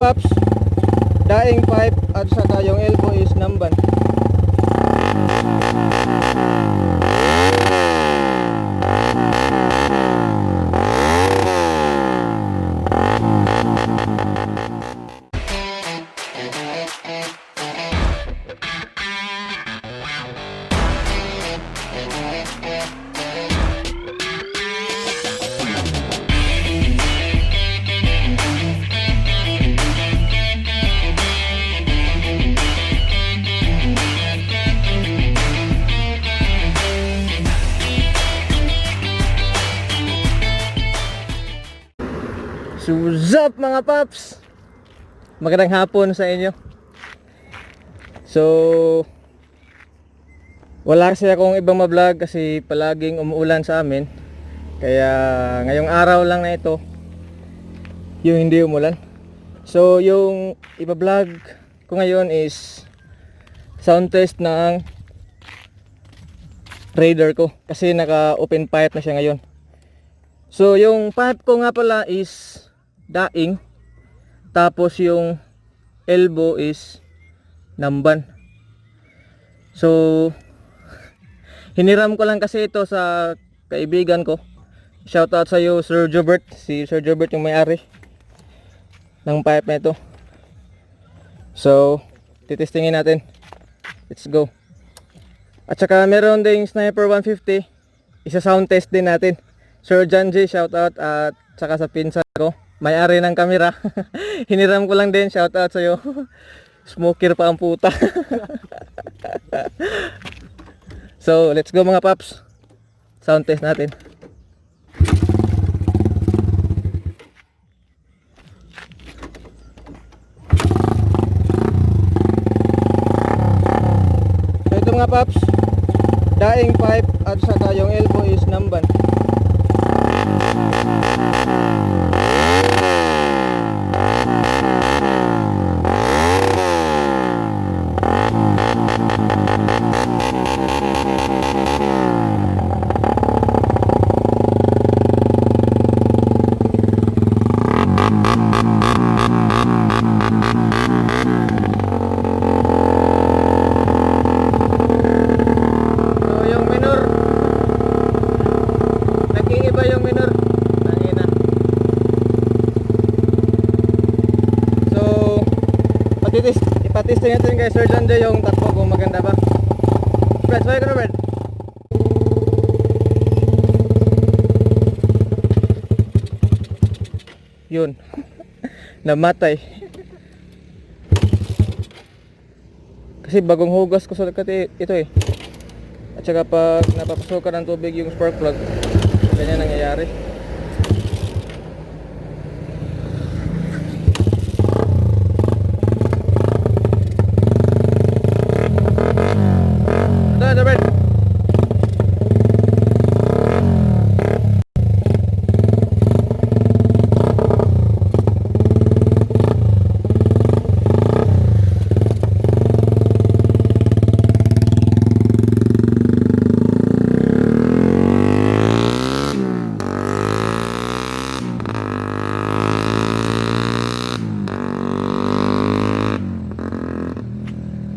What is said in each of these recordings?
paps, daing pipe at saka yung elbow is namban. So what's up mga paps? Magandang hapon sa inyo. So wala kasi akong ibang ma-vlog kasi palaging umuulan sa amin. Kaya ngayong araw lang na ito yung hindi umulan. So yung iba-vlog ko ngayon is sound test ng Raider ko kasi naka open pipe na siya ngayon. So yung pipe ko nga pala is daing, tapos yung elbow is namban. So hiniram ko lang kasi ito sa kaibigan ko. Shoutout sa iyo Sir Jobert. Si Sir Jobert yung may-ari ng pipe na ito. So titestingin natin. Let's go. At saka meron ding Sniper 150. Isa sound test din natin. Sir Janji, shoutout. At saka sa pinsan ko, may-ari ng kamera. Hiniram ko lang din, shoutout sa iyo. Smoker pa ang puta. So let's go mga paps. Sound test natin. So ito mga paps, daing pipe at saka yung elbow is namban. Ipatesting natin kay Sir John Jay yung takbo kung maganda ba. Brad, sorry ka na Brad. Yun. Namatay. Kasi bagong hugas ko sa ito eh. At saka pag napapasokan ng tubig yung spark plug, ganyan nangyayari.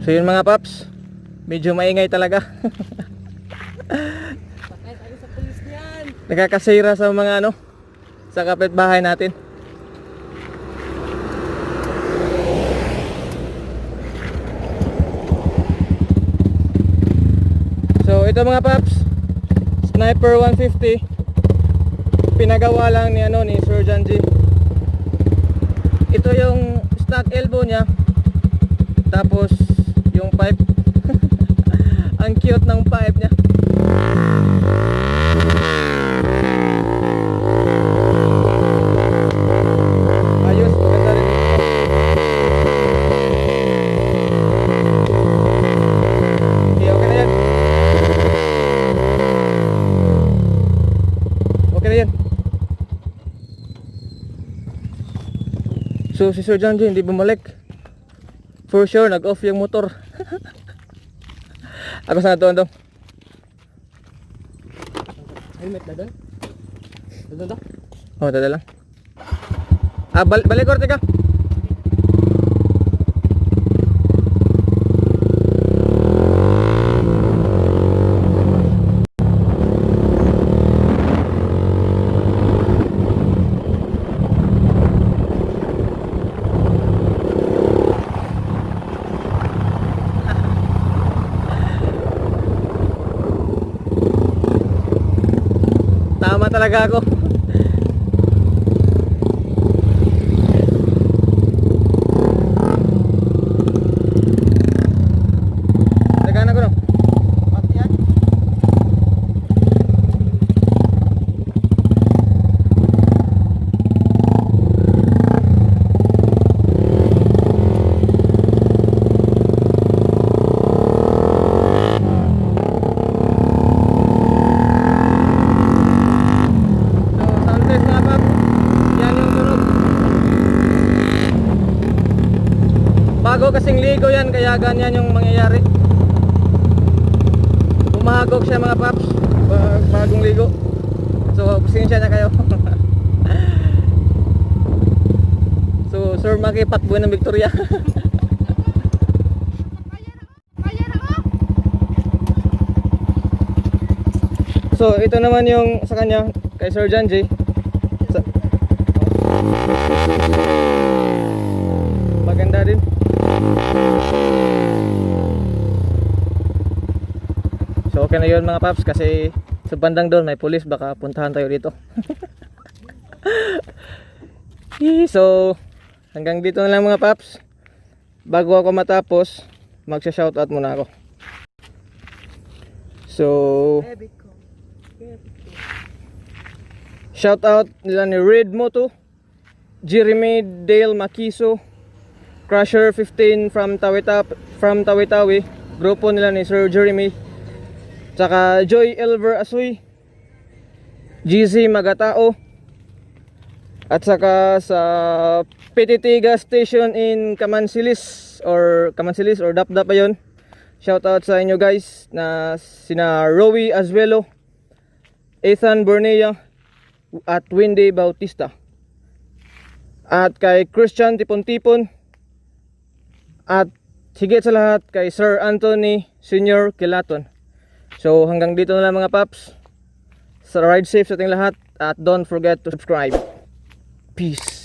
So yun mga paps, medyo maingay talaga. Nakakasira sa mga sa kapitbahay natin. So ito mga paps, Sniper 150. Pinagawa lang ni Sir Janji. Ito yung stock elbow niya. Tapos yung pipe. Ang cute ng pipe niya. Ayos, maganda rin ito. Okay, okay na yan. Okay na yan. So si Sir Janji hindi bumalik. For sure, nag-off yung motor. Ako sana doon. Helmet na doon? Doon? Oh, dada lang. Balik korte ka. Tama talaga ako. Nagana ko no. Pati yan. So, sound test mga pap. Yan yung tunog. Bago kasing ligo yan, kaya ganyan yung mangyayari. Bumahagok siya mga paps. Bagong ligo. So, pasensya na kayo. So, Sir Maki Pakboy ng Victoria. So, ito naman yung sa kanya, kay Sir Janji. Maganda din. So, okay na yun mga paps kasi sa bandang doon may pulis, baka puntahan tayo dito. So, hanggang dito na lang mga paps. Bago ako matapos, magsha-shoutout muna ako. So, shoutout nila ni Red Moto, Jeremy Dale Makiso, Crusher 15 from Tawi-Tawi, grupo nila ni Sir Jeremy, tsaka Joy Elver Asoy, GZ Magatao, at saka sa PTT gas station in Kamansilis or Dapdap pa yun. Shoutout sa inyo guys na sina Rowie Azuelo, Ethan Bornea at Wendy Bautista, at kay Christian Tipon-Tipon, at higit sa lahat kay Sir Anthony Senior Kilaton. So hanggang dito na lang mga paps. Ride safe sa ating lahat at don't forget to subscribe. Peace.